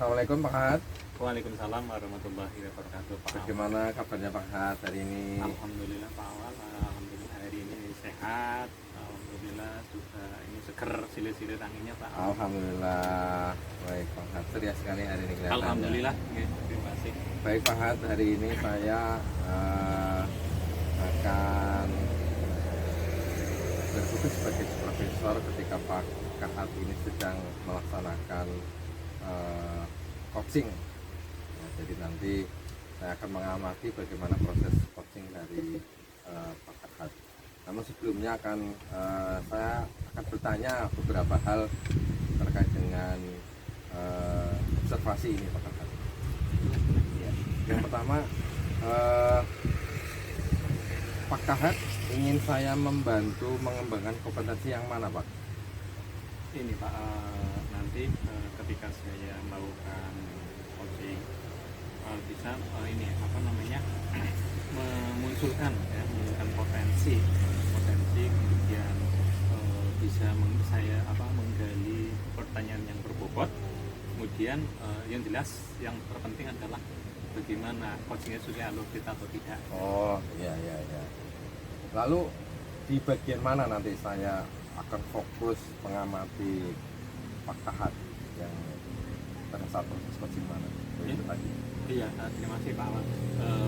Assalamualaikum Pak Hat. Waalaikumsalam warahmatullahi wabarakatuh. Pak Bagaimana kabarnya Pak Hat hari ini? Alhamdulillah Pak Awal, alhamdulillah hari ini sehat. Alhamdulillah juga ini seger silir-silir anginnya Pak. Alhamdulillah. Baik Pak Hat, ceria sekali hari ini kelihatannya. Alhamdulillah, terima kasih. Baik Pak Hat, hari ini saya akan bertugas sebagai profesor ketika Pak Hat ini sedang melaksanakan coaching. Nah, jadi nanti saya akan mengamati bagaimana proses coaching dari Pak Hat. Namun sebelumnya saya akan bertanya beberapa hal terkait dengan observasi ini Pak Hat. Yang pertama, Pak Hat ingin saya membantu mengembangkan kompetensi yang mana Pak? Ini Pak, nanti ketika saya melakukan coaching bisa ini apa namanya memunculkan potensi kemudian bisa saya menggali pertanyaan yang berbobot, kemudian yang jelas yang terpenting adalah bagaimana coachingnya sesuai alur kita atau tidak. Oh iya. Lalu di bagian mana nanti saya akan fokus mengamati Pak Hat yang pada saat proses coaching mana? Itu tadi. Iya, terima kasih Pak Awan.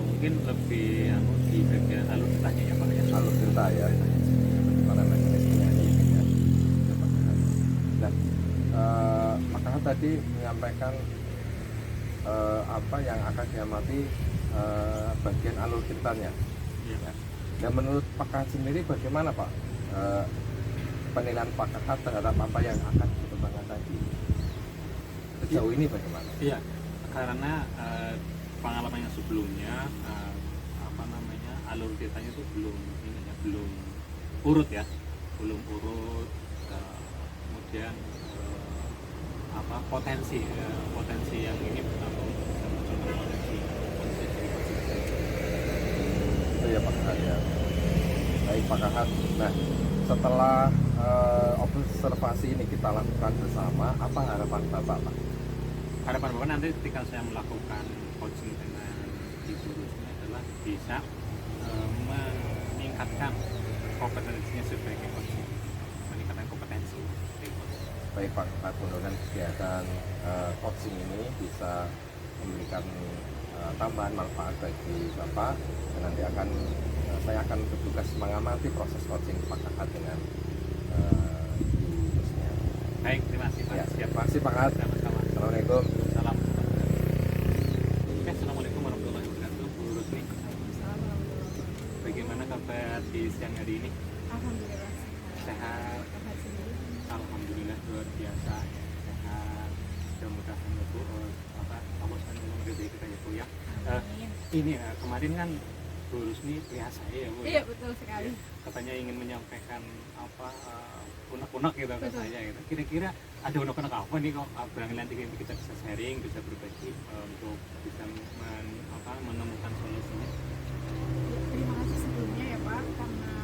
Mungkin lebih di bagian alur ceritanya ya Pak ya. Alur cerita ya. Bagaimana mekanismenya ini ya. Nah, Pak Hat tadi menyampaikan apa yang akan diamati bagian alur ceritanya. Iya. Dan menurut Pak Hat sendiri bagaimana Pak penilaian Pak Hat terhadap apa yang akan dikembangkan tadi? Sejauh ini bagaimana? Iya, karena pengalaman yang sebelumnya alur ceritanya itu belum urut ya, kemudian potensi yang ini potensi itu ya Pak Hat ya. Baik Pak Hat. Nah, setelah observasi ini kita lakukan bersama, apa harapan Bapak Pak? Harapan Bapak nanti ketika saya melakukan coaching dengan Ibu Rusmi adalah bisa meningkatkan kompetensinya sebagai coaching, meningkatkan kompetensi. Baik Pak Hat, mudah-mudahan kegiatan coaching ini bisa memberikan tambahan manfaat bagi Bapak, dan nanti saya akan bertugas mengamati proses coaching Pak Hat dengan Ibu Rusmi. Baik, terima kasih Pak. Ya, Siap. terima kasih Pak Hat. Sama-sama. Assalamualaikum. Salam. Assalamualaikum warahmatullahi wabarakatuh. Bu Rusmi. Bagaimana kabar di siang hari ini? Alhamdulillah Sehat. Alhamdulillah luar biasa ya. Sehat. Mudah-mudahan ya Bu, Allah SWT mengasihi kita ya Bu ya. Amin. Ini kemarin kan Bu Rusmi lihat saya ya Bu. Iya betul sekali. Katanya ingin menyampaikan unek-unek gitu ke saya gitu. Kira-kira ada unek-unek apa nih kok barangkali nanti kita bisa sharing, bisa berbagi untuk bisa menemukan solusinya. Terima kasih sebelumnya ya Pak, karena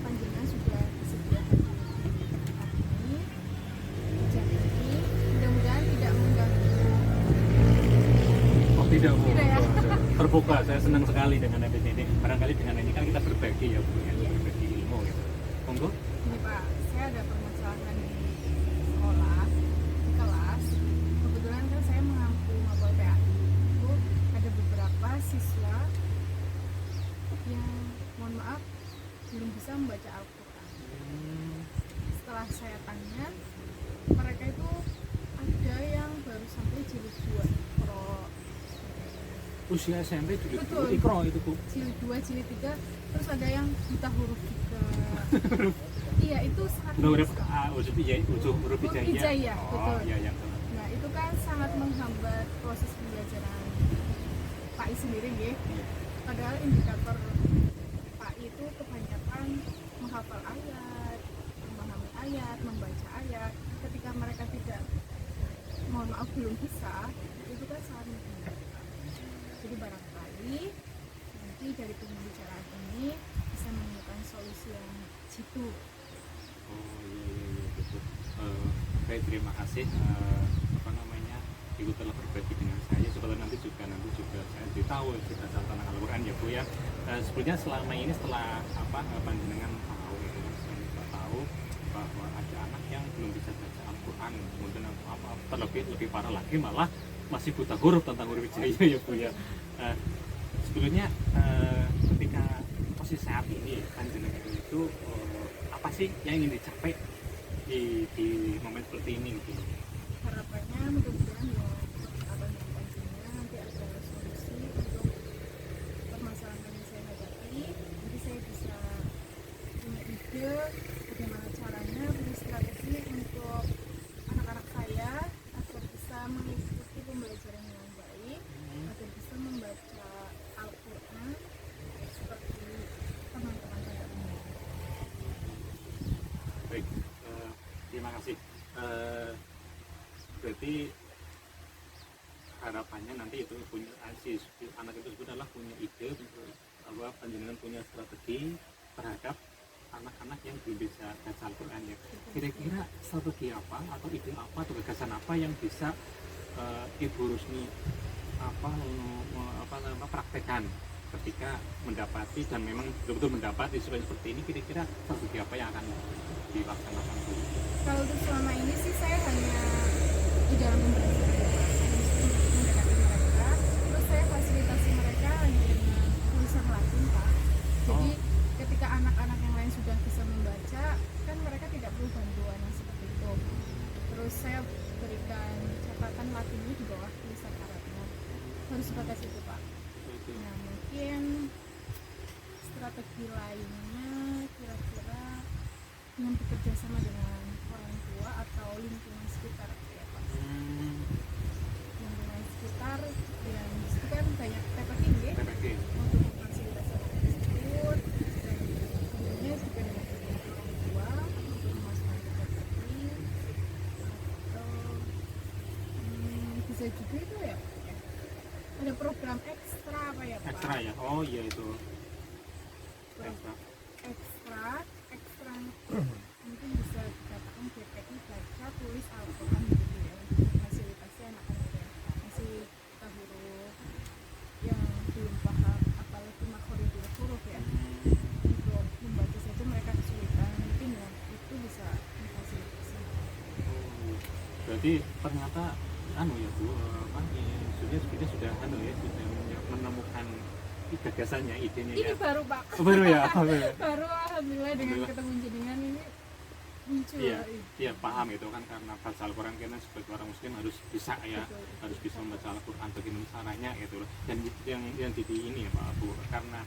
panjenengan sudah disediakan tempat ini, jadi mudah-mudahan tidak mengganggu. Oh tidak Bu. Tidak ya? Terbuka, saya senang sekali dengan ini. Barangkali dengan ini kan kita berbagi ya Bu ya, berbagi ilmu gitu. Monggo. Ini Pak, saya ada permasalahan di sekolah, di kelas. Kebetulan kan saya mengampu mapel PAI. Itu ada beberapa siswa yang mohon maaf belum bisa membaca Al-Quran. Setelah saya tanya, mereka itu ada yang baru sampai jilid 2 Iqra. Usia SMP juga Betul. Iqra itu Bu. Jilid 2, jilid 3, terus ada yang buta huruf juga. Iya, itu sangat Huruf bisa. huruf hijaiyah. Hijaiyah, Oh betul. iya yang Nah, itu kan sangat menghambat proses pembelajaran PAI sendiri ya. Padahal indikator PAI itu kebanyakan menghafal ayat, memahami ayat, membaca ayat. Ketika mereka tidak, mohon maaf, belum bisa, itu kan sangat menghambat. Jadi barangkali nanti dari pembicaraan ini bisa menemukan solusi yang jitu. Oh iya betul. Baik, terima kasih Ibu telah berbagi dengan saya, sebetulnya nanti juga saya beritahu cerita tentang Al-Quran ya Bu ya. Sebetulnya selama ini setelah panjenengan tahu itu, saya tahu bahwa ada anak yang belum bisa baca Al-Quran, kemudian lebih parah lagi malah masih buta huruf tentang huruf hijaiyah ya Bu ya. Sebetulnya ketika posisi saat ini panjenengan itu apa sih yang ingin dicapai di momen seperti ini gitu? Harapannya mudah-mudahan ya abang dan panjenengan nanti ada solusi untuk permasalahan yang saya hadapi, jadi saya bisa punya ide bagaimana caranya, punya strategi untuk anak-anak saya agar bisa mengikuti pembelajaran yang baik, agar bisa membaca Al-Quran seperti teman-teman saya umum. Baik, terima kasih. Berarti harapannya nanti itu punya si anak itu adalah punya ide bahwa panjenengan punya strategi terhadap anak-anak yang belum bisa baca Al-Quran ya. Kira-kira strategi apa atau ide apa atau gagasan apa yang bisa Ibu Rusni praktekkan ketika mendapati dan memang betul-betul mendapati seperti ini, kira-kira strategi apa yang akan dilaksanakan Bu? Kalau untuk selama ini sih saya hanya di dalam pembelajaran mendekati mereka, terus saya fasilitasi mereka hanya dengan tulisan Latin Pak. Jadi ketika anak-anak yang lain sudah bisa membaca, kan mereka tidak perlu bantuan yang seperti itu. Terus saya berikan catatan Latinnya di bawah tulisan Arabnya. Harus sebatas itu Pak. Nah mungkin strategi lainnya kira-kira dengan bekerja sama dengan orang tua atau lingkungan sekitar ya Pak. Lingkungan sekitar yang disitu kan banyak TPK untuk memfasilitasi anak tersebut, dan tentunya juga dengan orang tua untuk memasukkan ke TPK atau bisa juga itu ya ada program ekstra apa ya Pak? Ekstra ya, oh iya itu ekstra. Ekstra mungkin bisa dikatakan BPI baca tulis Al-Quran gitu ya, untuk fasilitasi anak-anak yang masih buta huruf, yang belum paham apalagi makhorijul huruf ya, untuk membaca saja mereka kesulitan, mungkin ya itu bisa difasilitasi. Berarti ternyata ya Bu, sudah menemukan gagasannya, idenya Ini ya. baru Pak. Baru ya. Baru alhamdulillah dengan ketemu jenengan ini muncul. Iya paham itu kan, karena baca Al-Quran kita sebagai orang muslim harus bisa ya. Betul. Harus bisa membaca Al-Quran bagaimana caranya gitu loh. Dan yang di ini ya Pak Bu, karena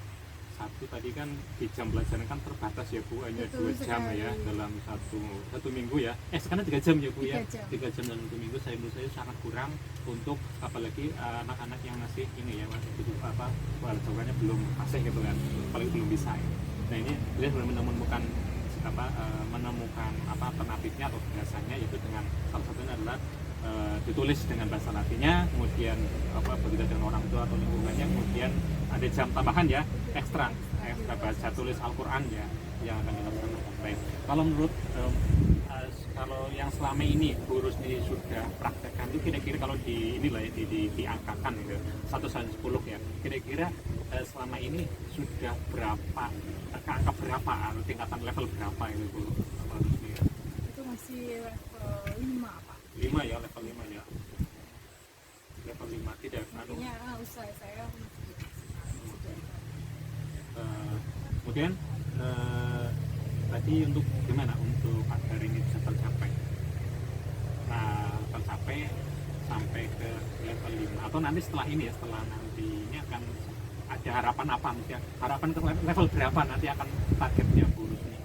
satu tadi kan di jam pelajaran kan terbatas ya Bu, hanya Betul 2 jam sekali. ya dalam satu minggu ya. Sekarang 3 jam ya Bu ya. 3 jam. 3 jam dalam 1 minggu menurut saya sangat kurang untuk apalagi anak-anak yang masih ini ya, masih butuh bahasanya belum fasih gitu kan, apalagi belum bisa ya. Nah ini beliau benar menemukan menemukan alternatifnya atau biasanya, yaitu dengan salah satunya adalah ditulis dengan bahasa Latinnya, kemudian begitu dengan orang tua atau lingkungannya, kemudian ada jam tambahan ya, ekstra baca tulis Al-Quran ya yang akan dilaksanakan. Baik, kalau menurut kalau yang selama ini Bu Rusni sudah praktekkan itu, kira-kira kalau diangkakan gitu 1-10 ya, kira-kira selama ini sudah berapa, angka berapa atau tingkatan level berapa itu Bu Rusni ya? Itu masih level 5 Pak. 5 ya, level 5 ya. Level 5 tidak Artinya usaha saya kemudian tadi untuk gimana untuk agar ini bisa tercapai? Nah, tercapai sampai ke level 5 atau nanti setelah ini ya, setelah nanti ini akan ada harapan apa, misalnya harapan ke level berapa nanti akan targetnya Bu Rusni?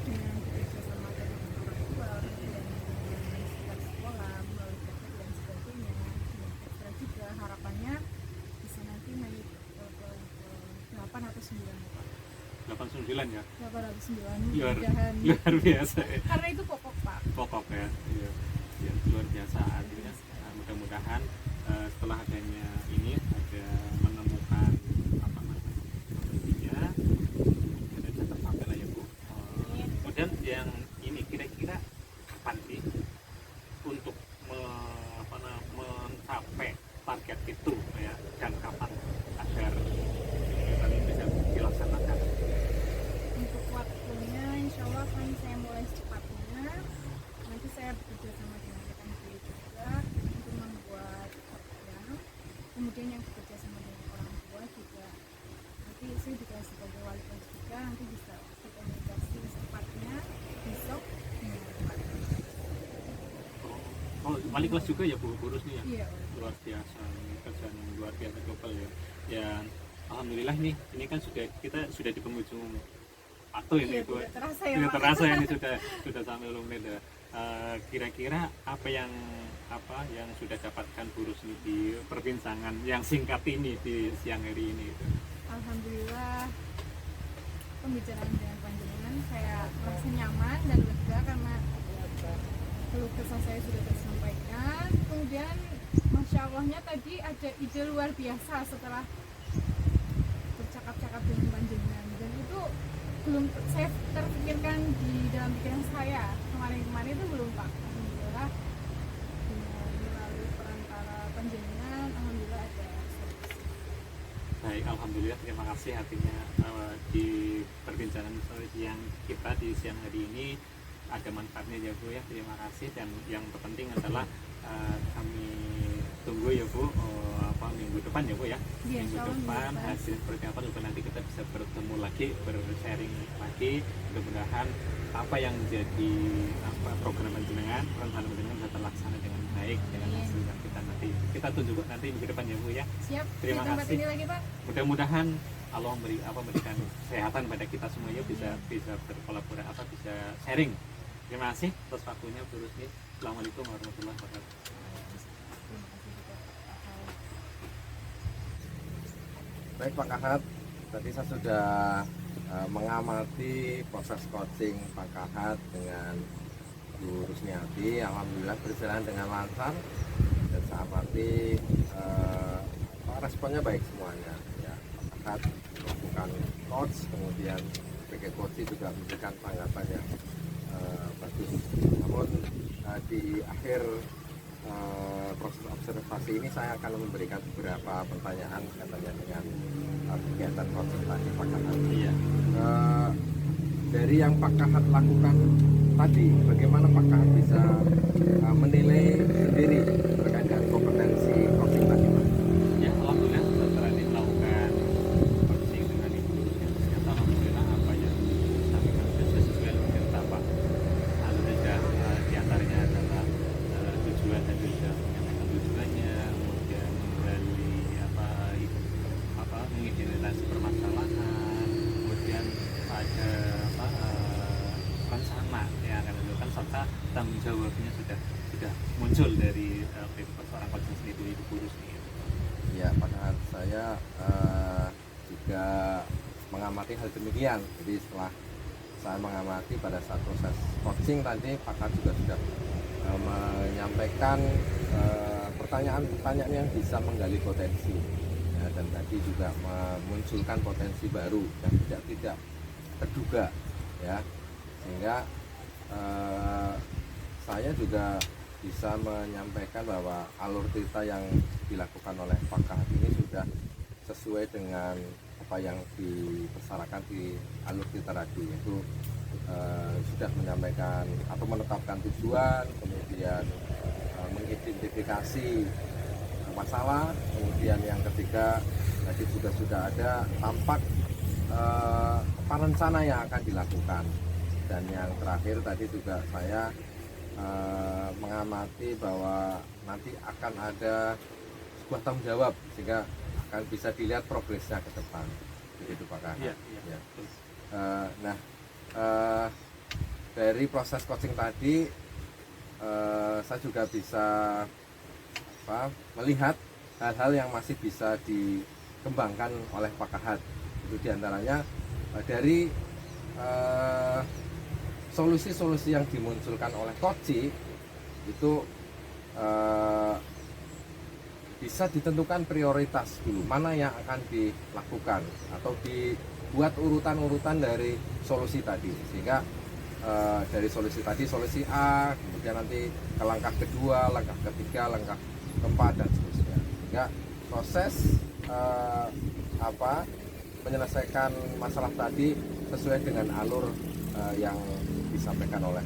dengan bekerja sama dengan orang tua dan sekitar sekolah melalui praktek dan sebagainya, dan ekstra juga harapannya bisa nanti naik ke 8 atau 9 Pak. 8-9 ya? 8 atau 9 Luar mudah-mudahan. biasa ya. Karena itu pokok Pak. Pokok ya, iya. Ya, luar biasa artinya. Mudah-mudahan setelah adanya ini ada menemukan intinya ada tercapai lah ya Bu. Kemudian yang ini kira-kira kapan sih untuk nanti saya juga sebagai wali kelas juga nanti bisa berkomunikasi secepatnya besok dengan Pak. Oh, wali kelas juga ya Bu Burus nih ya. Iya. Luar biasa, ini kerjaan yang luar biasa global ya. Ya alhamdulillah nih, ini kan kita sudah di penghujung waktu ini Iya, Bu. tidak terasa ya Tidak Pak. terasa ini sudah sampai 10 menit ya. Kira-kira apa yang sudah dapatkan Burus nih di perbincangan yang singkat ini di siang hari ini itu? Alhamdulillah pembicaraan dengan panjenengan saya merasa nyaman dan lega karena keluh kesah saya sudah tersampaikan. Kemudian Masya Allahnya tadi ada ide luar biasa setelah bercakap-cakap dengan panjenengan, dan itu belum saya terpikirkan di dalam pikiran saya kemarin itu belum Pak. Alhamdulillah dengan melalui perantara panjenengan alhamdulillah ada solusi. Baik, alhamdulillah, terima kasih artinya di perbincangan yang kita di siang hari ini ada manfaatnya ya Bu ya. Terima kasih, dan yang terpenting adalah kami tunggu ya Bu minggu depan ya Bu ya. Iya, Minggu insya Allah depan minggu depan. hasil seperti apa, lupa nanti kita bisa bertemu lagi, bersharing lagi. Mudah-mudahan apa yang menjadi program panjenengan, rencana panjenengan bisa terlaksana dengan baik dengan Amin. hasil yang kita tunjuk nanti minggu depan ya Bu ya. Siap, Terima di tempat kasih. ini lagi Pak. Mudah-mudahan Allah memberikan kesehatan pada kita semuanya, bisa berkolaborasi, bisa sharing. Terima kasih atas waktunya Bu Rusni. Assalamualaikum warahmatullahi wabarakatuh. Terima kasih juga Pak. Baik Pak Kahat, tadi saya sudah mengamati proses coaching Pak Kahat dengan Bu Rusniati. Alhamdulillah berjalan dengan lancar dan saya amati responnya baik semuanya. Ya, Pak Kahat melakukan coach, kemudian sebagai coach juga memberikan tanggapan yang bagus. Namun di akhir proses observasi ini saya akan memberikan beberapa pertanyaan katanya dengan kegiatan coaching tadi Pak Kahat. Iya. Dari yang Pak Kahat lakukan tadi, bagaimana Pak Kahat bisa menilai sendiri terkait dengan kompetensi coaching tadi Pak? Ya, alhamdulillah setelah melakukan coaching dengan Ibu Rusni, ternyata alhamdulillah apa yang kami lakukan sesuai dengan Bapak. Lalu saja diantaranya adalah tujuan, dan juga menyampaikan tujuannya, kemudian mengidentifikasi permasalahan, kemudian ada rencana yang akan dilakukan, serta tanggung jawabnya sudah muncul dari seorang coach sendiri, Ibu Rusni. Ya Pak Kahat, saya juga mengamati hal demikian. Jadi setelah saya mengamati pada saat proses coaching tadi, Pak Kahat juga sudah menyampaikan pertanyaan-pertanyaan yang bisa menggali potensi ya, dan tadi juga memunculkan potensi baru yang tidak terduga ya, sehingga saya juga bisa menyampaikan bahwa alur cerita yang dilakukan oleh Pak Kahat ini sudah sesuai dengan apa yang dipersyaratkan di alur cerita tadi, yaitu sudah menyampaikan atau menetapkan tujuan, kemudian mengidentifikasi masalah, kemudian yang ketiga tadi juga sudah ada tampak rencana yang akan dilakukan, dan yang terakhir tadi juga saya mengamati bahwa nanti akan ada sebuah tanggung jawab sehingga akan bisa dilihat progresnya ke depan, begitu Pak Kahat. Iya. Ya. Dari proses coaching tadi saya juga bisa melihat hal-hal yang masih bisa dikembangkan oleh Pak Kahat. Itu diantaranya dari solusi-solusi yang dimunculkan oleh coaching itu bisa ditentukan prioritas dulu, mana yang akan dilakukan atau dibuat urutan-urutan dari solusi tadi, sehingga dari solusi tadi, solusi A, kemudian nanti ke langkah kedua, langkah ketiga, langkah keempat, dan seterusnya, sehingga proses menyelesaikan masalah tadi sesuai dengan alur yang disampaikan oleh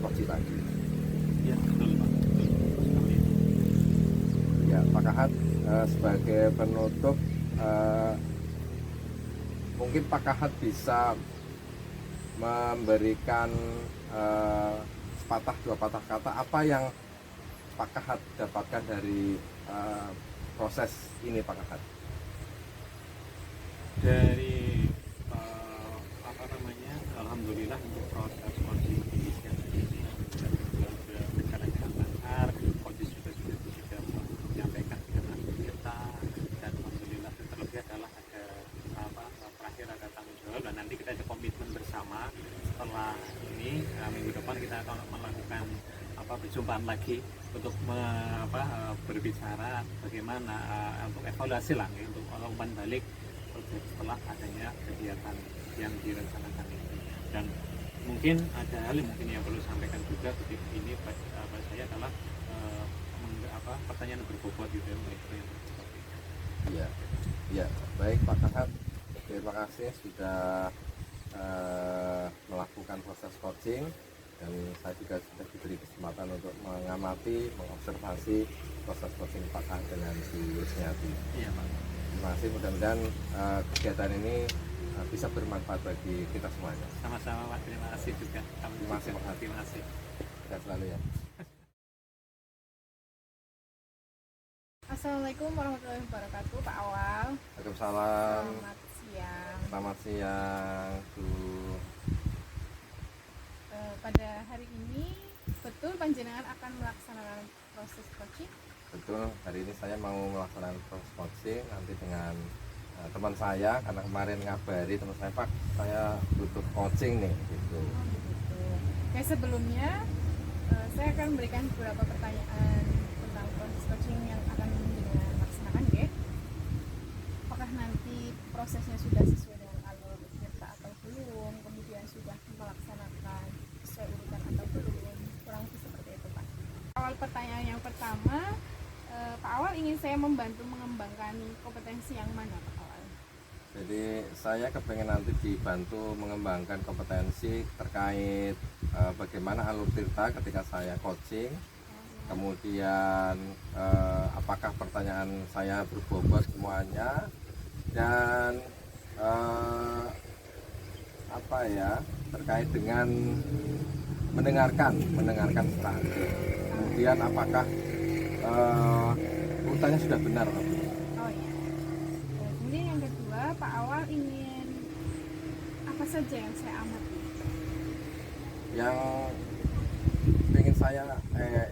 coach tadi. Ya, betul Pak. Betul sekali. Ya Pak Kahat, sebagai penutup mungkin Pak Kahat bisa memberikan sepatah dua patah kata apa yang Pak Kahat dapatkan dari proses ini Pak Kahat. Dari apa namanya, alhamdulillah untuk proses coaching yang ini sudah berjalan dengan lancar. Coach sudah menyampaikan dengan kita, dan alhamdulillah terlebih adalah ada terakhir ada tanggung jawab, dan nanti kita ada komitmen bersama setelah ini minggu depan kita akan melakukan perjumpaan lagi untuk berbicara bagaimana untuk evaluasi lah ya, untuk umpan balik setelah adanya kegiatan yang direncanakan ini. Dan mungkin ada hal yang perlu sampaikan juga ketika ini pada saya adalah pertanyaan berbobot gitu ya, Iya, ya, baik Pak Kahat, terima kasih sudah melakukan proses coaching, dan saya juga sudah diberi kesempatan untuk mengamati, mengobservasi proses coaching Pak Kahat dengan Bu Rusmiati. Iya Pak. Terima kasih, mudah-mudahan kegiatan ini bisa bermanfaat bagi kita semuanya. Sama-sama Pak, terima kasih juga. Terima kasih Pak. Terima kasih. Sehat selalu ya. Assalamualaikum warahmatullahi wabarakatuh, Pak Awal. Waalaikumsalam. Selamat siang. Selamat siang, Bu. Pada hari ini betul panjenengan akan melaksanakan proses coaching? Betul, hari ini saya mau melaksanakan proses coaching nanti dengan teman saya, karena kemarin ngabari teman saya, Pak, saya butuh coaching nih gitu. Begitu. Ya, sebelumnya saya akan memberikan beberapa pertanyaan tentang proses coaching yang akan dengan laksanakan ya. Apakah nanti prosesnya sudah sesuai dengan alur cerita atau belum, kemudian sudah melaksanakan sesuai urutan atau belum, kurang lebih seperti itu Pak. Awal pertanyaan yang pertama, Pak Awal ingin saya membantu mengembangkan kompetensi yang mana Pak Awal? Jadi saya kepengen nanti dibantu mengembangkan kompetensi terkait bagaimana alur cerita ketika saya coaching. Kemudian apakah pertanyaan saya berbobot semuanya, dan terkait dengan mendengarkan secara aktif. Kemudian apakah urutannya sudah benar atau belum. Oh iya. Kemudian yang kedua, Pak Awal ingin apa saja yang saya amati? Yang ingin saya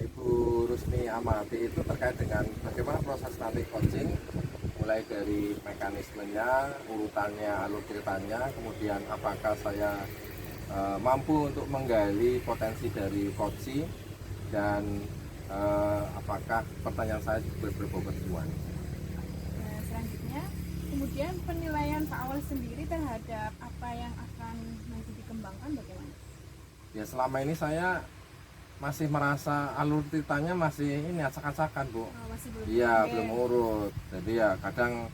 Ibu Rusmi amati itu terkait dengan bagaimana proses nanti coaching, mulai dari mekanismenya, urutannya, alur ceritanya, kemudian apakah saya mampu untuk menggali potensi dari coaching, dan apakah pertanyaan saya berbobot semuanya. Nah, selanjutnya, kemudian penilaian Pak Awal sendiri terhadap apa yang akan nanti dikembangkan bagaimana? Ya, selama ini saya masih merasa alur ceritanya masih ini acak-acakan, Bu. Masih belum. Iya, Oke. belum urut. Jadi ya kadang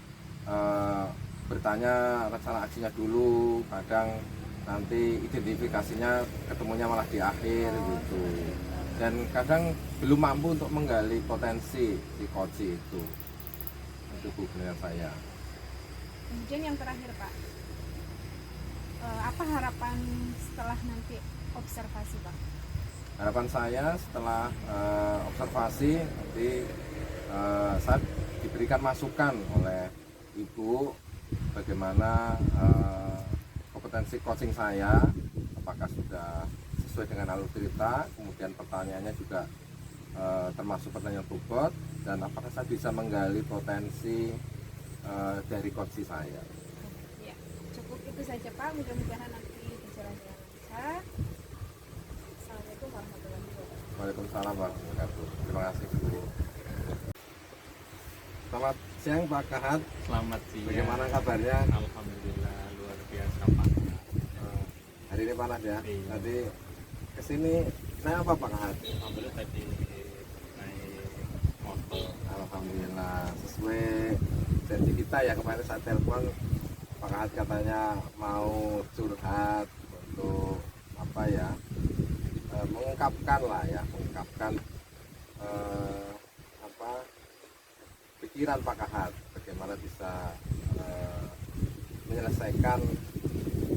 bertanya rencana aksinya dulu, kadang nanti identifikasinya ketemunya malah di akhir gitu. Dan kadang belum mampu untuk menggali potensi di coaching itu. Itu Bu penilaian saya. Kemudian yang terakhir Pak, apa harapan setelah nanti observasi Pak? Harapan saya setelah observasi nanti saya diberikan masukan oleh Ibu bagaimana kompetensi coaching saya, apakah sudah sesuai dengan alur cerita, kemudian pertanyaannya juga termasuk pertanyaan bobot, dan apakah saya bisa menggali potensi dari coaching saya. Ya, cukup itu saja Pak. Mudah-mudahan nanti berjalan dengan lancar. Assalamualaikum warahmatullahi wabarakatuh. Waalaikumsalam warahmatullahi wabarakatuh. Terima kasih Bu. Selamat siang Pak Kahat. Selamat siang. Bagaimana kabarnya? Alhamdulillah luar biasa Pak. Hari ini panas ya. Iya. Tadi kesini saya apa Pak Kahat? Alhamdulillah tadi naik motor. Alhamdulillah sesuai janji kita ya, kemarin saya telepon Pak Kahat katanya mau curhat untuk mengungkapkan pikiran Pak Kahat bagaimana bisa menyelesaikan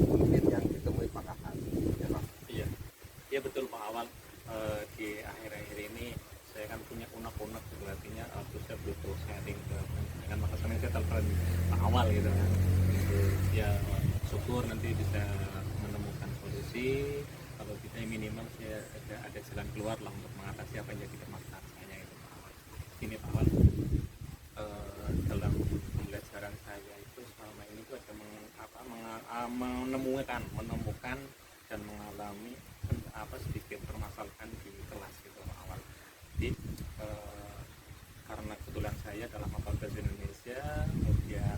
mungkin yang ditemui Pak Ahad, ya Pak. Iya, iya betul Pak Awal. Di akhir-akhir ini saya kan punya unek-unek gitu, artinya terus saya butuh sharing dengan maka saya telepon Pak Awal gitu kan. Ya syukur nanti bisa menemukan solusi, kalau tidak minimal saya ada jalan keluar lah untuk mengatasi apa yang jadi permasalahan saya itu Pak Awal. Ini Pak Awal, dalam pembelajaran saya itu selama ini itu ada menemukan dan mengalami sedikit permasalahan di kelas gitu Pak Awal. Jadi karena kebetulan saya dalam Fakultas Bahasa Indonesia, kemudian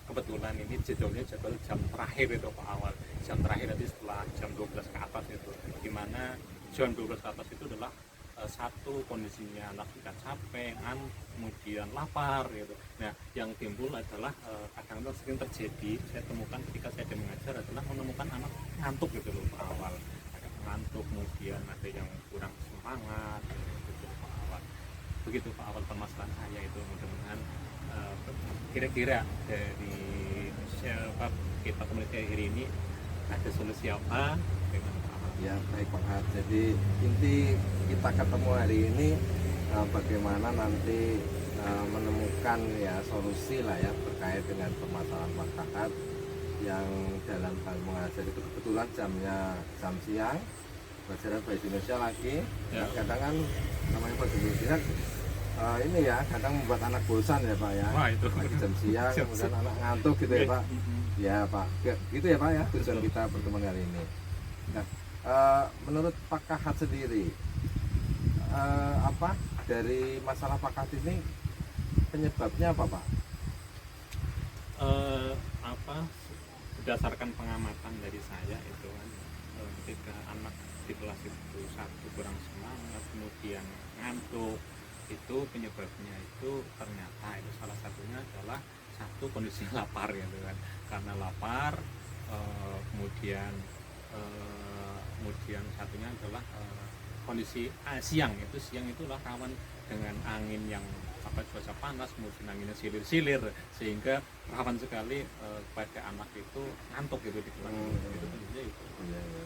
kebetulan ini jadwal jam terakhir itu Pak Awal. Jam terakhir nanti setelah jam 12 ke atas itu, dimana jam 12 ke atas itu adalah satu kondisinya anak sudah capek, kemudian lapar gitu. Nah, yang timbul adalah kadang-kadang sering terjadi, saya temukan ketika saya mengajar adalah menemukan anak ngantuk gitu loh Pak Awal. Ada ngantuk, kemudian ada yang kurang semangat gitu Pak Awal. Begitu Pak Awal permasalahan saya itu, mudah-mudahan kira-kira dari siapa kita komunikasi hari ini ada solusi apa? Bagaimana Pak Awal? Ya baik Pak Ahad. Jadi inti kita ketemu hari ini bagaimana nanti menemukan ya solusi lah ya terkait dengan permasalahan Pak Ahad yang dalam hal mengajar itu kebetulan jamnya jam siang, pelajaran bahasa Indonesia lagi. Ya. Kadang kan namanya bahasa Indonesia ini ya kadang membuat anak bosan ya Pak ya. Wah, itu Lagi jam siang kemudian anak ngantuk gitu ya Pak. Ya Pak, gitu ya Pak ya tujuan kita pertemuan hari ini. Nah, menurut Pak Ahad sendiri dari masalah Pak Ahad ini penyebabnya apa Pak? Berdasarkan pengamatan dari saya itu kan, ketika anak di kelas itu satu kurang semangat, kemudian ngantuk, itu penyebabnya itu ternyata itu salah satunya adalah satu kondisi lapar gitu kan. Karena lapar, kemudian satunya adalah kondisi siang itulah rawan dengan angin yang cuaca panas, kemudian anginnya silir-silir, sehingga rawan sekali pada anak itu ngantuk gitu di kelas. Itu tentunya itu. Iya, iya.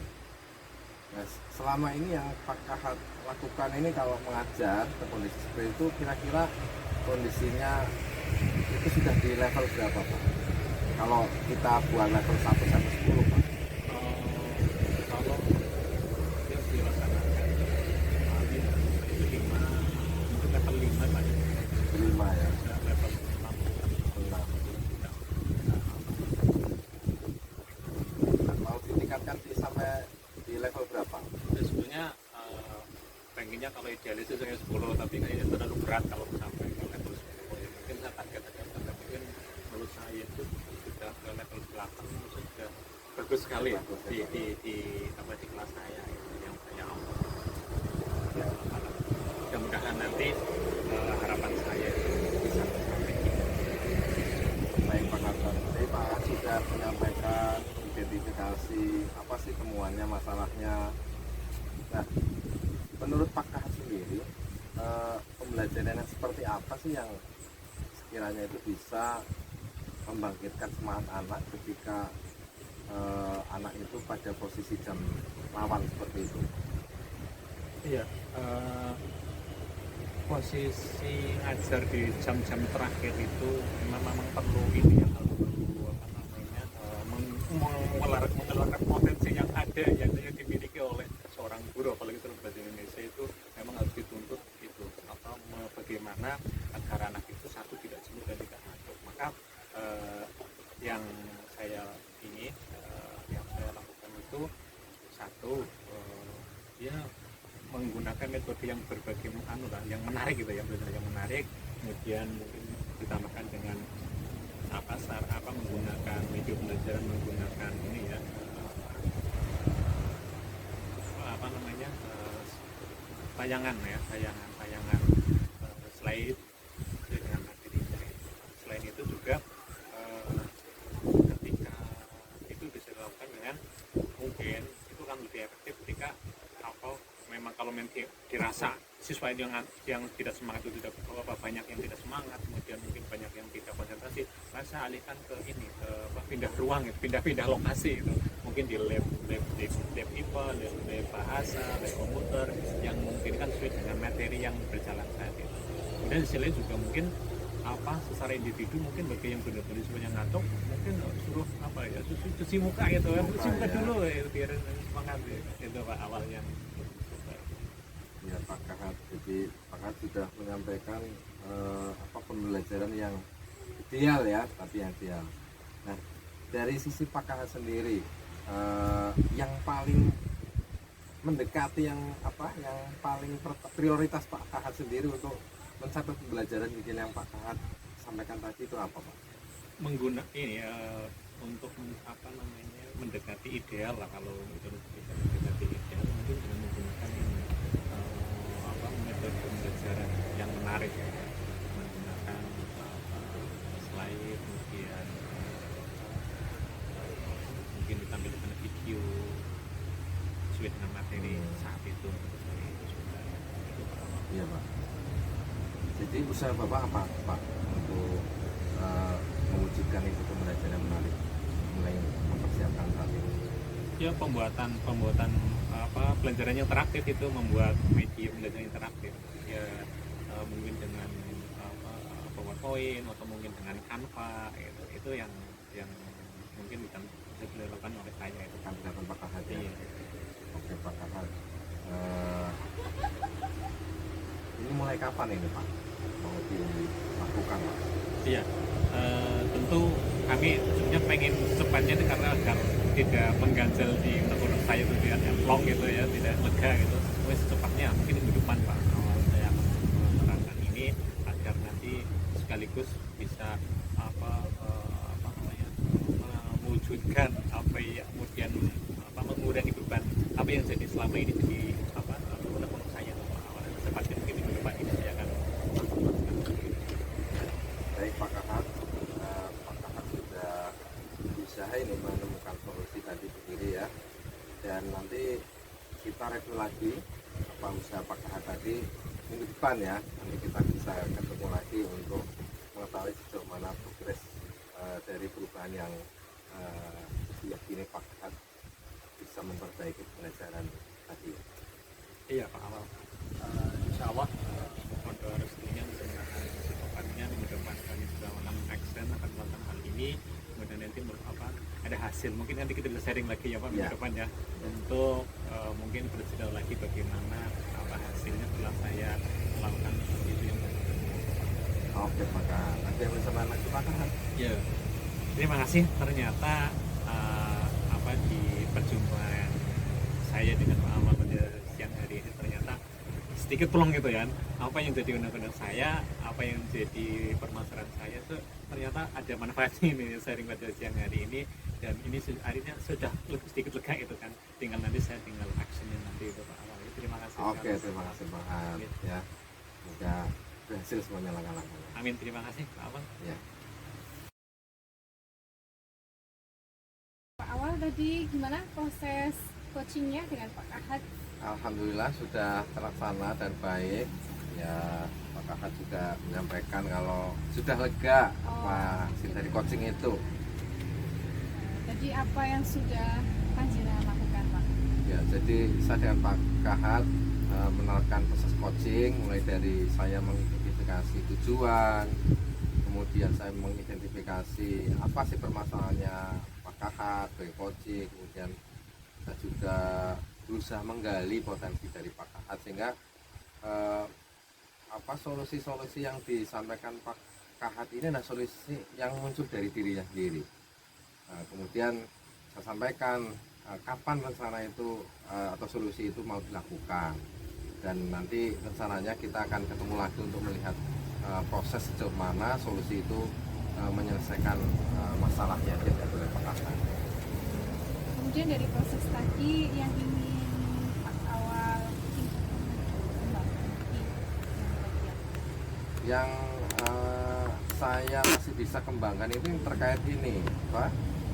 Nah, selama ini yang Pak Ahad lakukan ini kalau mengajar ke kondisi seperti itu kira-kira kondisinya itu sudah di level berapa Pak? Kalau kita buat level 1 sampai 10 Pak? Kalau yang dilaksanakan itu 5, mungkin level 5 saja. 5 ya. Level 6. 6. Nah, mau ditingkatkan sampai di level berapa? Sebetulnya pengennya kalau idealis itu saya 10, tapi kayaknya terlalu berat kalau sampai ke level 10. Ya, mungkin saya target aja, tapi mungkin menurut saya itu sudah ke level 8 itu sudah bagus sekali di kelas saya itu yang saya mau. Ya, mudah-mudahan nanti harapan saya itu bisa sampai gitu. Baik Pak Ahad, tadi Pak Ahad sudah menyampaikan identifikasi apa sih temuannya, masalahnya. Nah, menurut Pak Ahad sendiri pembelajaran yang seperti apa sih yang sekiranya itu bisa membangkitkan semangat anak ketika anak itu pada posisi jam rawan seperti itu? Iya, posisi ngajar di jam-jam terakhir itu memang perlu ini ya, mengeluarkan potensi yang ada yang dimiliki oleh seorang guru, apalagi guru bahasa Indonesia itu memang harus dituntut itu bagaimana agar anak itu satu tidak jenuh dan tidak ngantuk. Maka yang saya lakukan itu satu, dia menggunakan metode yang berbagai yang menarik gitu ya, yang menarik, kemudian mungkin ditambahkan dengan menggunakan video pembelajaran, menggunakan ini ya tayangan slide dengan materinya. Selain itu juga ketika itu bisa dilakukan dengan mungkin itu kan lebih efektif ketika memang kalau dirasa siswa yang tidak semangat itu tidak banyak yang tidak semangat, kemudian mungkin banyak yang tidak konsentrasi, saya alihkan ke ini, ke pindah ruang, pindah lokasi itu, mungkin di lab IPA, lab bahasa, lab komputer yang mungkin kan sesuai dengan materi yang berjalan saat itu. Kemudian di sini juga mungkin secara individu mungkin bagi yang benar-benar semuanya ngantuk, mungkin suruh cuci muka gitu ya, cuci muka dulu ya, biar semangat itu Pak awalnya. Ya Pak Kahat, jadi Pak Kahat sudah menyampaikan pembelajaran yang ideal ya, tapi yang ideal. Nah, dari sisi Pak Kahat sendiri, yang paling mendekati yang paling prioritas Pak Kahat sendiri untuk mencapai pembelajaran ideal yang Pak Kahat sampaikan tadi itu apa Pak? Menggunakan ini untuk mendekati ideal lah, kalau itu bisa mendekati ideal mungkin dengan menggunakan ini metode pembelajaran yang menarik ya, menggunakan slide, kemudian mungkin ditampilkan video sesuai dengan materi saat itu. Iya Pak. Jadi usaha Bapak apa Pak untuk mewujudkan itu pembelajaran yang menarik, mulai mempersiapkan saat ini? Ya pembuatan pelajaran yang interaktif itu, membuat media pembelajaran interaktif ya, mungkin dengan PowerPoint atau mungkin dengan Canva itu yang mungkin bisa dilakukan oleh saya itu Kan dilakukan Pak Kahat ya. Iya. Oke Pak Kahat. Ini mulai kapan ini Pak mau dilakukan Pak? Iya, tentu kami sebenarnya pengen cepatnya itu karena agar tidak mengganjal di unek-unek saya itu yang long gitu ya, tidak lega gitu. Wes secepatnya mungkin minggu depan Pak awal saya akan menerapkan ini agar nanti sekaligus bisa mewujudkan kemudian mengurangi beban apa yang jadi selama ini jadi unek-unek saya awalnya secepatnya mungkin minggu depan ini saya akan Baik Pak Kahat, Pak Kahat sudah berusaha ini menemukan solusi tadi sendiri ya, dan nanti kita review lagi apa usaha Pak Kahat tadi minggu depan ya, nanti kita bisa ketemu lagi untuk mengetahui sejauh mana progres dari perubahan yang diyakini Pak Kahat bisa memperbaiki pembelajaran tadi. Iya Pak Awal, insya Allah pada restunya mudah-mudahan secepatnya minggu depan kami sudah melakukan action akan melakukan hal ini, kemudian nanti ada hasil, mungkin nanti kita bisa sharing lagi ya Pak minggu depan ya, untuk mungkin bercerita lagi bagaimana hasilnya setelah saya melakukan itu yang Oke Pak Kahat, nanti yang bisa lagi Pak Kahat. ya. Terima kasih, ternyata di perjumpaan saya dengan Pak Amal pada siang hari ini ternyata sedikit plong gitu ya, apa yang jadi undang-undang saya, apa yang jadi permasalahan saya itu ternyata ada manfaatnya ini sharing pada siang hari ini, dan ini akhirnya sudah sedikit lega itu kan, tinggal actionnya nanti itu Pak Amal. Terima kasih. Oke, terima kasih Pak Kahat ya, semoga berhasil semuanya langkah-langkahnya. Amin, terima kasih Pak Amal. Ya. Pak Awal tadi gimana proses coachingnya dengan Pak Kahat? Alhamdulillah sudah terlaksana dan baik ya. Pak Kahat juga menyampaikan kalau sudah lega hasil dari coaching itu. Jadi apa yang sudah Panjenengan lakukan Pak? Ya, jadi saya dengan Pak Kahat menerapkan proses coaching, mulai dari saya mengidentifikasi tujuan, kemudian saya mengidentifikasi apa sih permasalahannya Pak Kahat sebagai coaching, kemudian saya juga berusaha menggali potensi dari Pak Kahat, sehingga solusi-solusi yang disampaikan Pak Kahat ini adalah solusi yang muncul dari dirinya sendiri. Kemudian saya sampaikan kapan rencana itu atau solusi itu mau dilakukan, dan nanti rencananya kita akan ketemu lagi untuk melihat proses sejauh mana solusi itu menyelesaikan masalahnya yang oleh Pak Kahat. Kemudian dari proses tadi yang ingin Pak Awal yang saya masih bisa kembangkan itu terkait ini, Pak.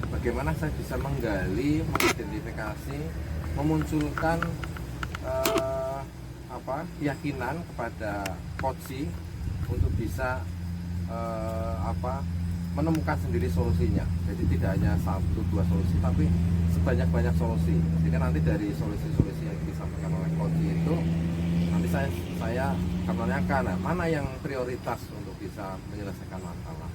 Bagaimana saya bisa menggali, mengidentifikasi, memunculkan keyakinan kepada coaching untuk bisa menemukan sendiri solusinya. Jadi tidak hanya 1-2 solusi, tapi sebanyak-banyak solusi. Sehingga nanti dari solusi-solusi yang disampaikan oleh coaching itu, nanti saya akan menanyakan mana yang prioritas untuk bisa menyelesaikan masalah.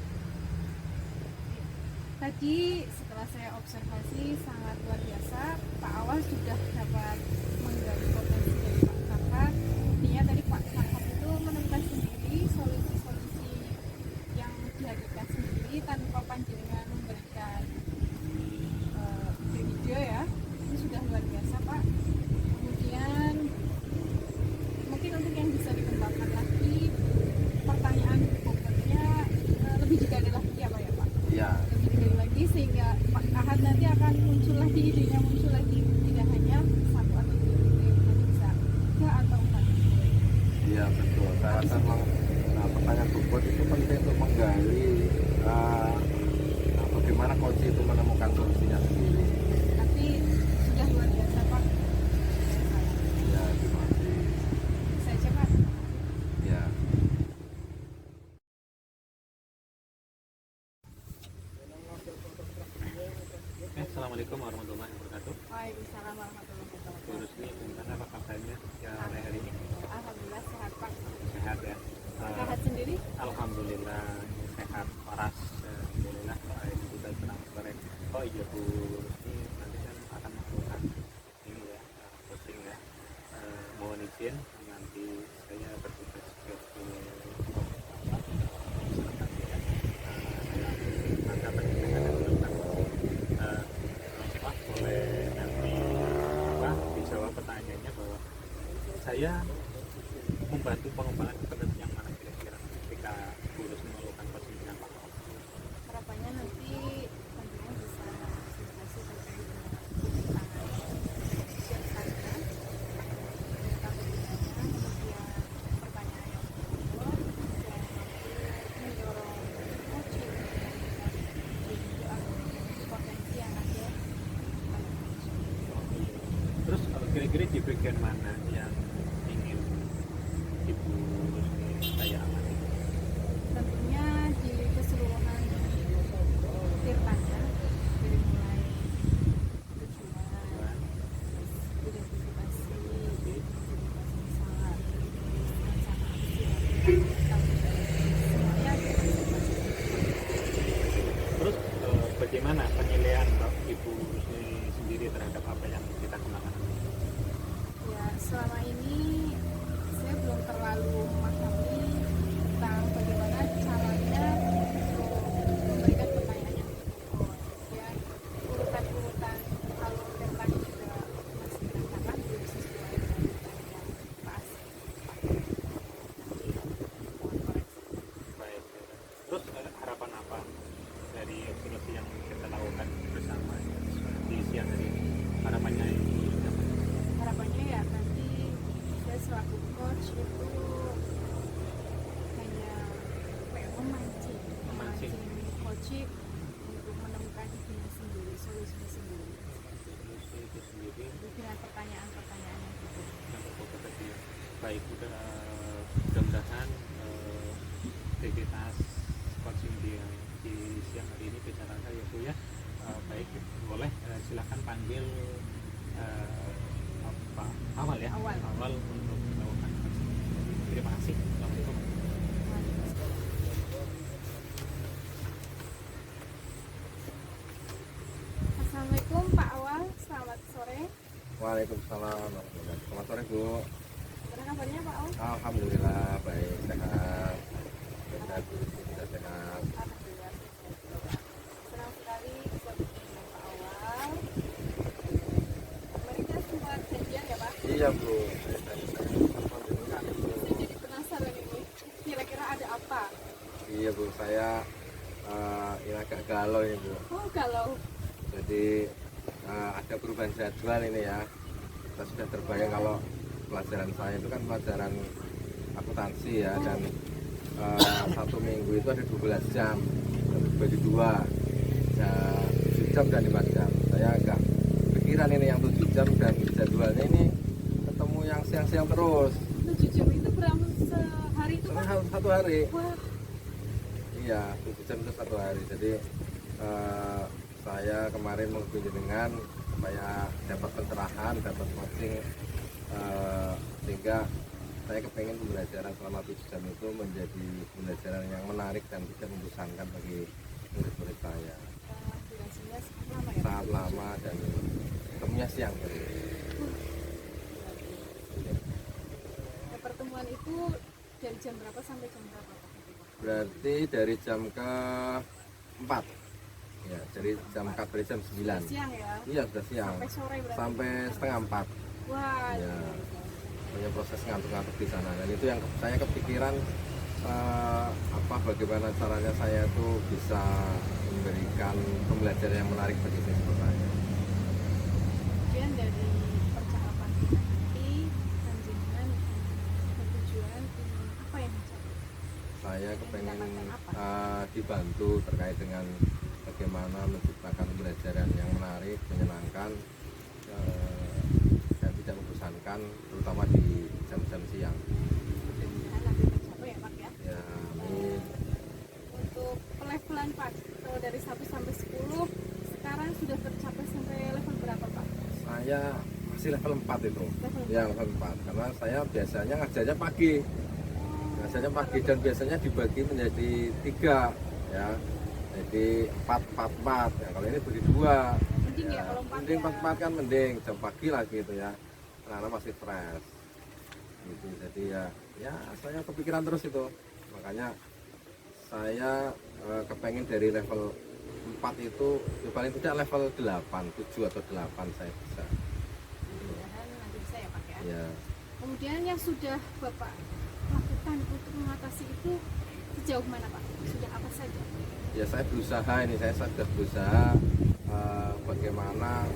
Tadi setelah saya observasi sangat luar biasa, Pak Awal sudah dapat menggali potensi dari Pak Kakak. Intinya tadi Pak Kakak itu menemukan sendiri solusi-solusi yang dihadirkan sendiri tanpa panjenengan memberikan video ya. Ini sudah luar biasa Pak. Kemudian mungkin untuk yang bisa dikembangkan lagi, pertanyaan pokoknya lebih digali lagi ya Pak ya Pak? Iya. Lebih digali lagi sehingga Pak Ahad nanti akan muncul lagi idenya, muncul lagi, tidak hanya 1 atau 2 ide, nanti bisa 3 atau 4 ide. Iya betul. Saya rasa memang pertanyaan bobot itu penting untuk menggali bagaimana coach itu menemukan solusinya sendiri. Tapi sudah luar biasa Pak. Ya, terima kasih. Saya coba. Ya. Assalamualaikum warahmatullahi wabarakatuh. Waalaikumsalam warahmatullahi wabarakatuh. Bu Rusli, gimana apa kabarnya ya hari ini? Alhamdulillah sehat Pak. Sehat ya? Sehat sendiri? Alhamdulillah sehat, waras. Alhamdulillah. Ini juga senang sore. Oh iya Bu Rusli, nanti kan akan melakukan ini ya, posting ya. Mohon izin nanti saya bertugas ke saya membantu pengembangan seperti yang mana kira-kira ketika guru melakukan posisi dengan Pak Awal. Harapannya nanti tentunya bisa konsultasi terkait dengan tangan siapkannya, kemudian pertanyaan yang kedua yang mampu mendorong coaching dan potensi yang ada. Terus kira-kira di bagian mana yang ingin Ibu Rusli saya amati? Tentunya di keseluruhan tirtanya dari mulai tujuan, identifikasi masalah, semuanya Terus bagaimana penilaian Ibu Rusli sendiri terhadap apa yang kita kenakan? ya selama ini saya belum terlalu memahami tentang bagaimana caranya untuk memberikan pertanyaan yang betul. Kemudian urutan-urutan alur tadi juga masih berantakan, belum sesuai dengan yang pas. Nanti mohon koreksi. Baik. Terus harapan apa dari evaluasi yang kita lakukan bersama di siang hari ini? Harapannya itu apa? Harapannya ya nanti saya selaku coach itu hanya memancing coaching untuk menemukan idenya sendiri, solusinya sendiri Solusi itu sendiri dengan pertanyaan-pertanyaan yang betul. yang berbobot tadi ya. Baik, mudah-mudahan aktivitas coaching di siang hari ini bisa rasa ya Bu ya. Baik, boleh silakan panggil Pak Awal ya. Awal untuk melakukan coaching. Terima kasih. Assalamualaikum. Assalamualaikum Pak Awal, selamat sore. Waalaikumsalam. Selamat sore Bu. Gimana kabarnya Pak Awal? Alhamdulillah baik, sehat. Sehat, sudah sehat. Alhamdulillah. Senang sekali bisa bertemu dengan Pak Awal. Kemarin kita sempat janjian ya Pak? Iya Bu. Saya jadi penasaran ini, kira-kira ada apa? Iya Bu, saya ini agak galau ini Bu. Oh galau. Jadi ada perubahan jadwal ini ya. Kita sudah terbayang kalau pelajaran saya itu kan pelajaran akuntansi ya, dan 1 minggu itu ada 12 jam, bagi 2 7 jam dan 5 jam. Saya agak pikiran ini yang 7 jam dan jadwalnya ini ketemu yang siang-siang terus. 7 jam itu berapa sehari itu Pak? Satu hari. Wah, Iya, 7 jam itu satu hari. Jadi saya kemarin menghubungi dengan supaya dapat pencerahan, dapat coaching, sehingga saya kepengen pembelajaran selama 7 jam itu menjadi pembelajaran yang menarik dan tidak membosankan bagi murid-murid saya. durasinya sangat lama ya? Sangat lama dan ketemunya siang. Nah, pertemuan itu dari jam berapa sampai jam berapa Pak? Berarti dari jam ke-4. Ya, dari jam 4 dari jam 9. Siang ya? Iya, sudah siang. Sampai sore berarti? Sampai setengah 4. Wah, Ya, punya proses ngantuk-ngantuk di sana. Dan itu yang saya kepikiran bagaimana caranya saya tuh bisa memberikan pembelajaran yang menarik bagi siswa saya. kemudian dari percakapan kita nanti panjenengan bertujuan ingin apa yang dicapai? Saya kepengen Mendapatkan apa? dibantu terkait dengan bagaimana menciptakan pembelajaran yang menarik, menyenangkan, dan tidak membosankan, terutama di jam-jam siang. Mudah-mudahan nanti tercapai ya Pak ya. Ya, amin. Untuk pelevelan Pak, kalau dari 1 sampai 10 sekarang sudah tercapai sampai level berapa Pak? Saya masih level 4 itu. Level Ya, level 4. Karena saya biasanya ngajarnya pagi. Biasanya pagi dan biasanya dibagi menjadi 3 ya. Jadi 4. Ya, kalau ini bagi 2. Mending ya kalau 4 mending ya. 4 kan mending jam pagi lagi itu ya. Karena masih fresh. Gitu. Jadi ya saya kepikiran terus itu. Makanya saya kepengen dari level 4 itu ya paling tidak level 8, 7 atau 8 saya bisa. Mudah-mudahan nanti bisa ya Pak ya. Ya. Kemudian yang sudah Bapak lakukan untuk mengatasi itu sejauh mana Pak? Sudah apa saja? Ya saya berusaha ini, saya sudah berusaha bagaimana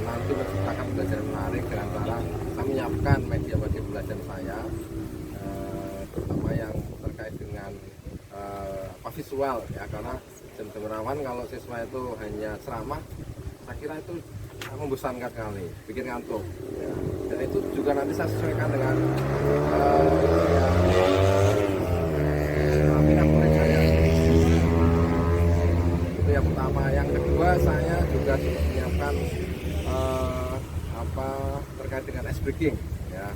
nanti menciptakan pembelajaran menarik dengan cara saya menyiapkan media-media belajar saya, terutama yang terkait dengan visual ya, karena jam-jam rawan kalau siswa itu hanya ceramah, saya kira itu membosankan sekali, bikin ngantuk ya. Dan itu juga nanti saya sesuaikan dengan minat murid saya. Itu yang pertama. Yang kedua, saya juga sudah menyiapkan terkait dengan ice breaking ya.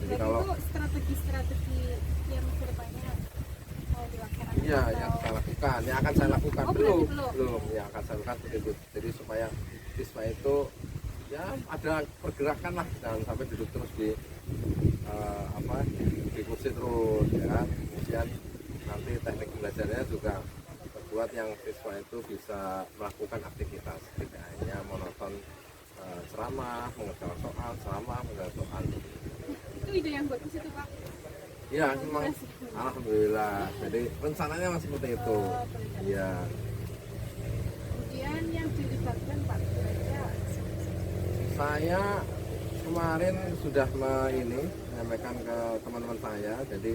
Jadi Dan kalau itu strategi-strategi yang kedepannya mau dilaksanakan? iya atau- yang saya lakukan, yang akan saya lakukan Oh, belum, berarti belum. ya akan saya lakukan seperti itu. Jadi supaya siswa itu ya ada pergerakan lah, jangan sampai duduk terus di di kursi terus ya kan. Kemudian nanti teknik belajarnya juga buat yang siswa itu bisa melakukan aktivitas, tidak hanya monoton ceramah, mengerjakan soal, ceramah, mengerjakan soal. Itu ide yang bagus itu Pak. Iya, memang alhamdulillah. Jadi rencananya memang seperti itu. Iya. Kemudian yang dilibatkan Pak, kira-kira Saya kemarin sudah menyampaikan ke teman-teman saya. Jadi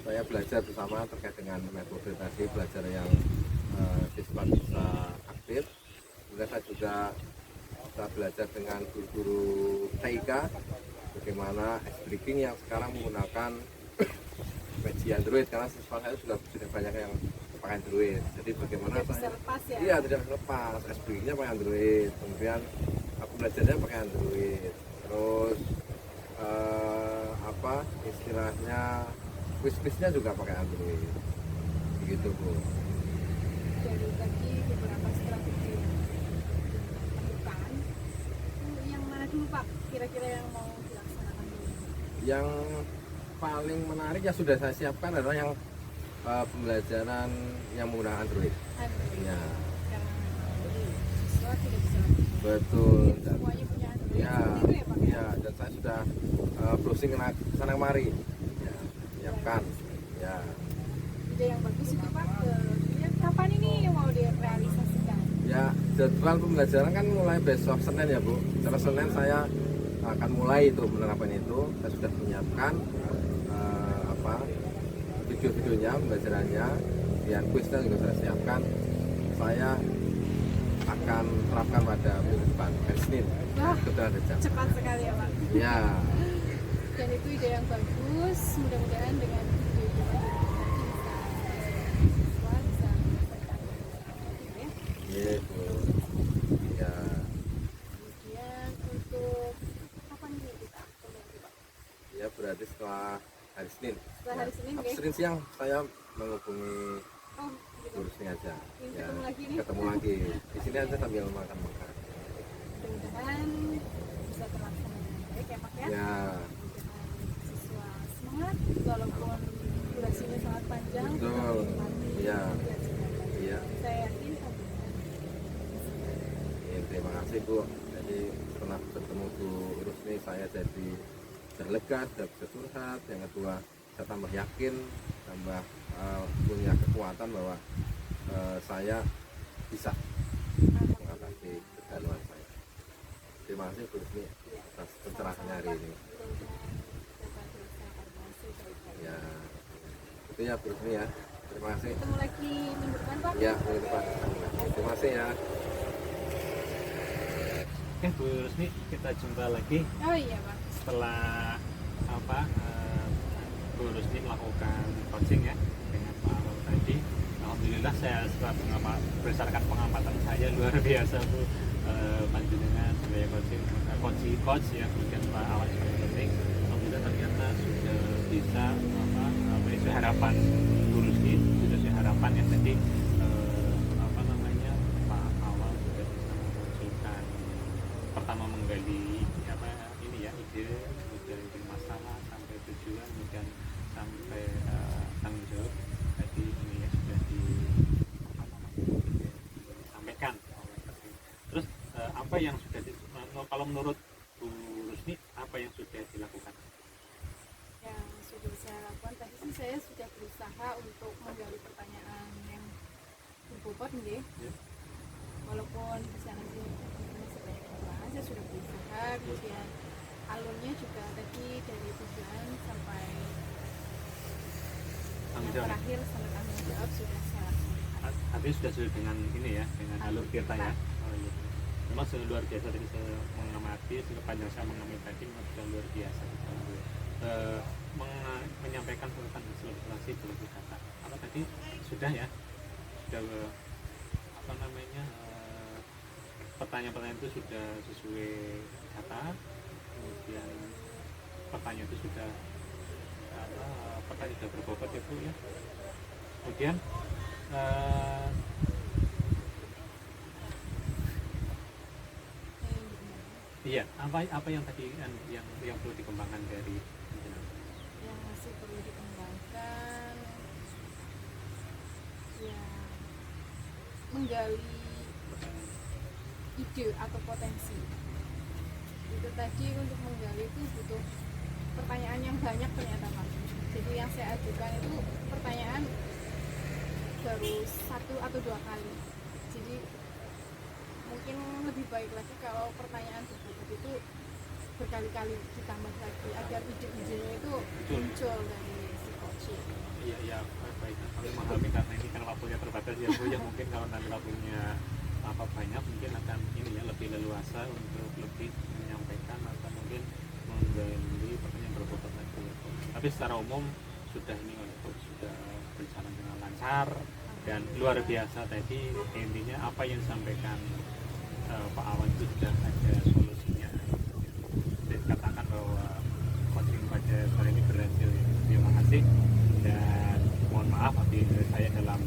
saya belajar bersama terkait dengan metode tadi, belajar yang siswa bisa aktif. Kemudian saya juga bisa belajar dengan guru-guru TIK bagaimana ice breaking yang sekarang menggunakan media Android, karena siswa saya juga sudah banyak yang pakai Android. Jadi bagaimana tidak bisa saya lepas ya? iya tidak lepas, ice breakingnya pakai Android, kemudian aku belajarnya pakai Android, terus istilahnya quiz-quiznya juga pakai Android, begitu Bu. Dari tadi beberapa strategi yang dilakukan, itu yang mana dulu Pak? Kira-kira yang mau dilaksanakan dulu? Yang paling menarik yang sudah saya siapkan adalah yang pembelajaran yang menggunakan Android. Android. Ya, Karena siswa tidak bisa lepas. betul. Dan, Semuanya punya Android. ya, Seperti itu ya Pak? ya, dan saya sudah browsing sana kemari, ya, siapkan. Ya, Ide yang bagus itu Pak. Kemudian kapan ini yang mau direalisasikan? ya jadwal pembelajaran kan mulai besok Senin ya Bu. Setelah Senin saya akan mulai itu menerapkan itu. Saya sudah menyiapkan video-videonya, pembelajarannya, dan kuisnya juga saya siapkan. Saya akan terapkan pada minggu depan, hari Senin. Wah, Kebetulan ada jam. cepat sekali ya Pak. Ya, dan itu ide yang bagus. Mudah-mudahan dengan ide-ide bagus ini bisa siswa bisa menyelesaikan ya. Iya Bu. Ya. Kemudian untuk kapan nih kita kembali Pak? Ya berarti setelah hari Senin. Setelah hari Senin, Atau oke. Senin siang saya menghubungi Oh, gitu. Bu Rusni aja. Ini Ya, ketemu lagi nih. ketemu lagi. Di sini aja sambil makan-makan. Mudah-mudahan bisa terlaksana dengan baik ya Pak ya. Ya. Mudah-mudahan siswa semangat walaupun durasinya sangat panjang. Betul. tetap menikmati Iya. pelajaran. Iya. Saya yakin sampai Ya, terima kasih Bu. Jadi setelah bertemu Bu Rusni saya jadi terlega, sudah bisa curhat. Yang kedua saya tambah yakin, tambah punya kekuatan bahwa saya bisa mengatasi kegaluhan saya. Terima kasih Bu Rusni atas pencerahannya hari ini. Ya, itu ya Bu Rusni ya. Terima kasih. Ketemu lagi minggu depan Pak. Ya, minggu depan. Terima kasih ya. Oke Bu Rusni, kita jumpa lagi Oh iya Pak. setelah Bu Rusni melakukan coaching ya dengan Pak Awal tadi. Alhamdulillah saya setelah berdasarkan pengamatan saya luar biasa Bu, panjenengan sebagai coach ya, kemudian Pak Awal sebagai coaching. Alhamdulillah ternyata sudah bisa sesuai harapan Bu Rusni, sudah sesuai harapan ya tadi Pak Awal sudah bisa memunculkan pertama menggali ini ya ide, kemudian ide masalah sampai tujuan, kemudian sampai tanggung jawab tadi ini ya sudah disampaikan oleh Pak. Terus apa yang sudah kalau menurut Bu Rusni apa yang sudah dilakukan? Yang sudah saya lakukan tadi sih saya sudah berusaha untuk menggali pertanyaan yang berbobot nih. Ya. Walaupun di sana sih sebanyak apa, saya sudah berusaha. Kemudian alurnya juga tadi dari tujuan sampai Tanggung yang jawab. terakhir sampai tanggung jawab sudah saya laksanakan. Artinya sudah sesuai dengan ini ya, dengan alur kita ya. Oh, iya. Memang sudah luar biasa tadi saya mengamati, sepanjang saya mengamati tadi memang sudah luar biasa. Menyampaikan tentang hasil observasi berupa data. Apa tadi sudah ya, sudah pertanyaan-pertanyaan itu sudah sesuai data, kemudian pertanyaan itu sudah pertanyaan sudah berbobot itu ya. Kemudian iya, apa yang tadi yang perlu dikembangkan dari Yang masih perlu dikembangkan ya menggali ide atau potensi. Itu tadi untuk menggali itu butuh pertanyaan yang banyak ternyata Pak. Jadi yang saya ajukan itu pertanyaan baru 1 atau 2 kali. Jadi mungkin lebih baik lagi kalau pertanyaan tersebut itu berkali-kali ditambah lagi agar ide-idenya itu muncul dari si coaching. Iya, baik. Kami memahami karena ini kan waktunya terbatas ya Bu, ya mungkin kalau nanti waktunya banyak mungkin akan ini ya lebih leluasa untuk lebih menyampaikan atau mungkin menggali pertanyaan berbobot lagi. Tapi secara umum sudah berjalan dengan lancar dan luar biasa tadi. Intinya apa yang disampaikan Pak Awan itu sudah ada solusinya. Jadi katakan bahwa coaching pada hari ini berhasil. Terima kasih dan mohon maaf apabila saya dalam